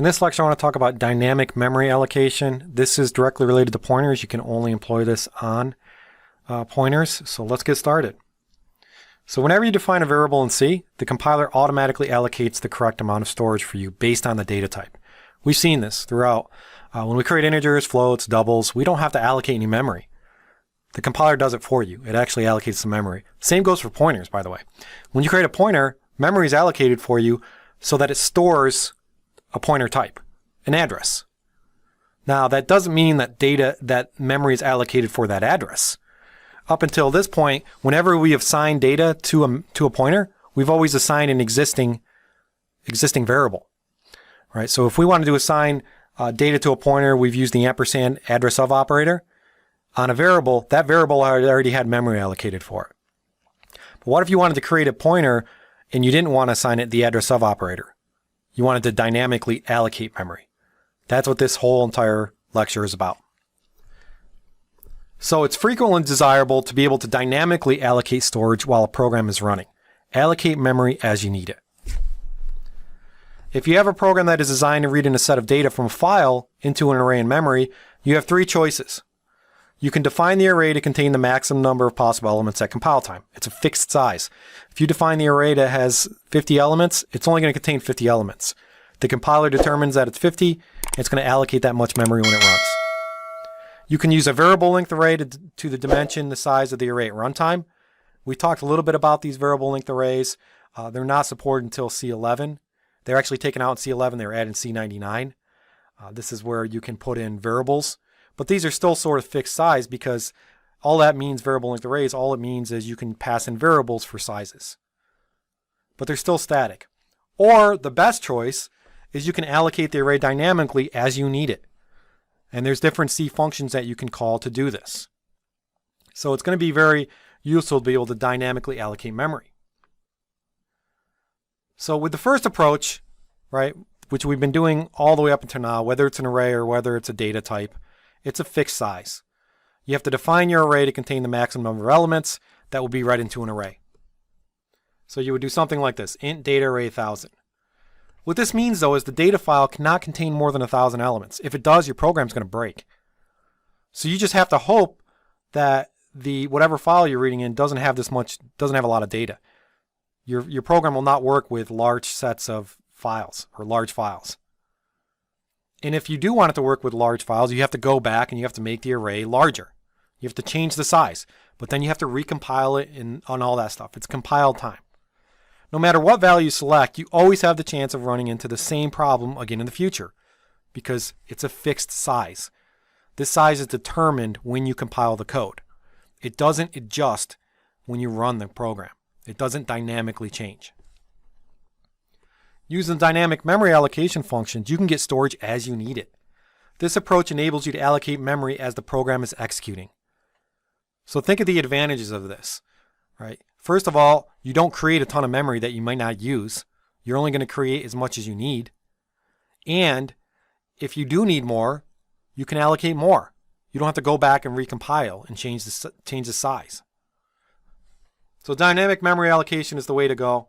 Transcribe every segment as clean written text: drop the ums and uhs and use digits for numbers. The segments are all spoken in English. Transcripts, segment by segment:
In this lecture, I want to talk about dynamic memory allocation. This is directly related to pointers. You can only employ this on pointers. So let's get started. So whenever you define a variable in C, the compiler automatically allocates the correct amount of storage for you based on the data type. We've seen this throughout. When we create integers, floats, doubles, we don't have to allocate any memory. The compiler does it for you. It actually allocates the memory. Same goes for pointers, by the way. When you create a pointer, memory is allocated for you so that it stores a pointer type, an address. Now, that doesn't mean that memory is allocated for that address. Up until this point, whenever we have assigned data to a pointer, we've always assigned an existing variable. Right? So if we wanted to assign data to a pointer, we've used the ampersand address of operator. On a variable, that variable already had memory allocated for it. But what if you wanted to create a pointer and you didn't want to assign it the address of operator? You wanted to dynamically allocate memory. That's what this whole entire lecture is about. So it's frequently desirable to be able to dynamically allocate storage while a program is running. Allocate memory as you need it. If you have a program that is designed to read in a set of data from a file into an array in memory, you have three choices. You can define the array to contain the maximum number of possible elements at compile time. It's a fixed size. If you define the array that has 50 elements, it's only going to contain 50 elements. The compiler determines that it's 50, and it's going to allocate that much memory when it runs. You can use a variable length array to the dimension the size of the array at runtime. We talked a little bit about these variable length arrays. They're not supported until C11. They're actually taken out in C11. They're added in C99. This is where you can put in variables. But these are still sort of fixed size because all that means variable length arrays, all it means is you can pass in variables for sizes. But they're still static. Or the best choice is you can allocate the array dynamically as you need it. And there's different C functions that you can call to do this. So it's going to be very useful to be able to dynamically allocate memory. So with the first approach, right, which we've been doing all the way up until now, whether it's an array or whether it's a data type, it's a fixed size. You have to define your array to contain the maximum number of elements that will be read into an array. So you would do something like this, int data array 1000. What this means though is the data file cannot contain more than 1000 elements. If it does, your program's going to break. So you just have to hope that whatever file you're reading in doesn't have a lot of data. Your program will not work with large sets of files or large files. And if you do want it to work with large files, you have to go back and you have to make the array larger. You have to change the size, but then you have to recompile it on all that stuff. It's compile time. No matter what value you select, you always have the chance of running into the same problem again in the future because it's a fixed size. This size is determined when you compile the code. It doesn't adjust when you run the program. It doesn't dynamically change. Using dynamic memory allocation functions, you can get storage as you need it. This approach enables you to allocate memory as the program is executing. So think of the advantages of this, right? First of all, you don't create a ton of memory that you might not use. You're only going to create as much as you need. And if you do need more, you can allocate more. You don't have to go back and recompile and change the size. So dynamic memory allocation is the way to go.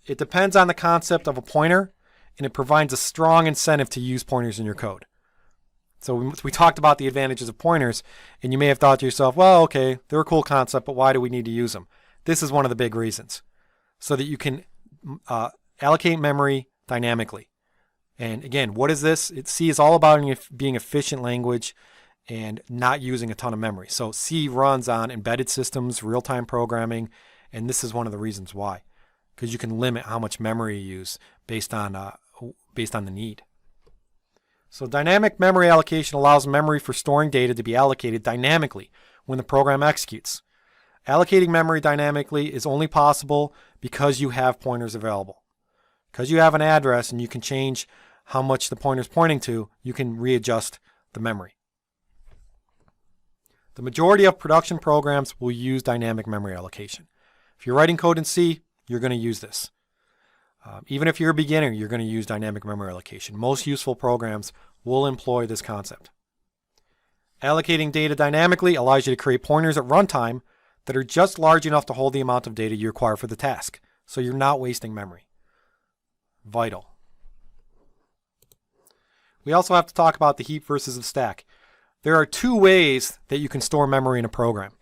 It depends on the concept of a pointer, and it provides a strong incentive to use pointers in your code. So we talked about the advantages of pointers, and you may have thought to yourself, well, okay, they're a cool concept, but why do we need to use them? This is one of the big reasons, so that you can allocate memory dynamically. And again, what is this? C is all about being efficient language and not using a ton of memory. So C runs on embedded systems, real-time programming, and this is one of the reasons why. Because you can limit how much memory you use based on the need. So dynamic memory allocation allows memory for storing data to be allocated dynamically when the program executes. Allocating memory dynamically is only possible because you have pointers available. Because you have an address and you can change how much the pointer is pointing to, you can readjust the memory. The majority of production programs will use dynamic memory allocation. If you're writing code in C, you're going to use this. Even if you're a beginner, you're going to use dynamic memory allocation. Most useful programs will employ this concept. Allocating data dynamically allows you to create pointers at runtime that are just large enough to hold the amount of data you require for the task. So you're not wasting memory. Vital. We also have to talk about the heap versus the stack. There are two ways that you can store memory in a program.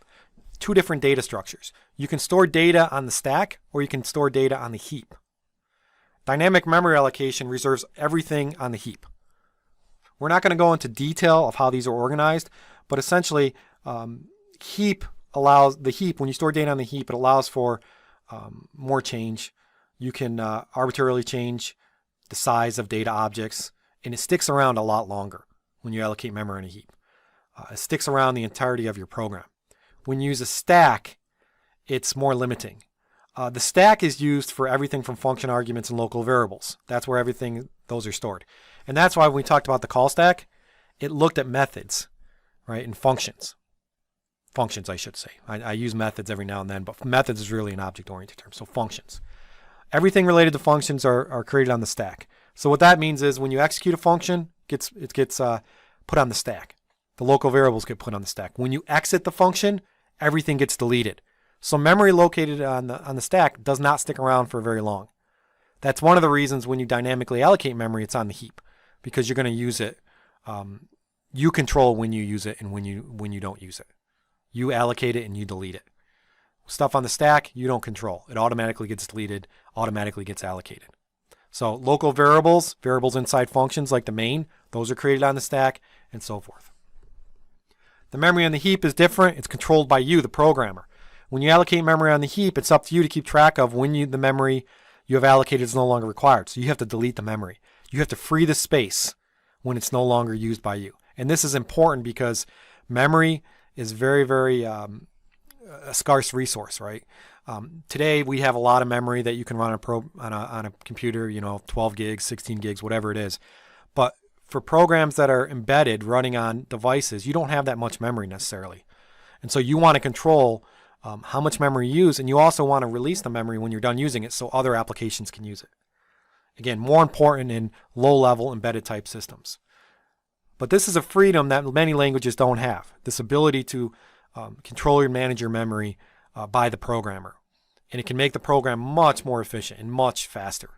Two different data structures. You can store data on the stack or you can store data on the heap. Dynamic memory allocation reserves everything on the heap. We're not going to go into detail of how these are organized, but essentially heap allows the heap, when you store data on the heap, it allows for more change. You can arbitrarily change the size of data objects, and it sticks around a lot longer when you allocate memory in a heap. It sticks around the entirety of your program. When you use a stack, it's more limiting. The stack is used for everything from function arguments and local variables. That's where those are stored. And that's why when we talked about the call stack, it looked at methods, right, and functions. Functions, I should say. I use methods every now and then, but methods is really an object-oriented term, so functions. Everything related to functions are created on the stack. So what that means is when you execute a function, it gets put on the stack. The local variables get put on the stack. When you exit the function, everything gets deleted. So memory located on the stack does not stick around for very long. That's one of the reasons when you dynamically allocate memory, it's on the heap, because you're going to use it. You control when you use it and when you don't use it. You allocate it and you delete it. Stuff on the stack, you don't control. It automatically gets deleted, automatically gets allocated. So local variables inside functions like the main, those are created on the stack, and so forth. The memory on the heap is different. It's controlled by you, the programmer. When you allocate memory on the heap, it's up to you to keep track of when the memory you have allocated is no longer required. So you have to delete the memory. You have to free the space when it's no longer used by you. And this is important because memory is very, very a scarce resource, right? Today we have a lot of memory that you can run on a computer, 12 gigs, 16 gigs, whatever it is. But for programs that are embedded running on devices, you don't have that much memory necessarily. And so you want to control how much memory you use, and you also want to release the memory when you're done using it so other applications can use it. Again, more important in low-level embedded type systems. But this is a freedom that many languages don't have, this ability to control and manage your memory by the programmer. And it can make the program much more efficient and much faster.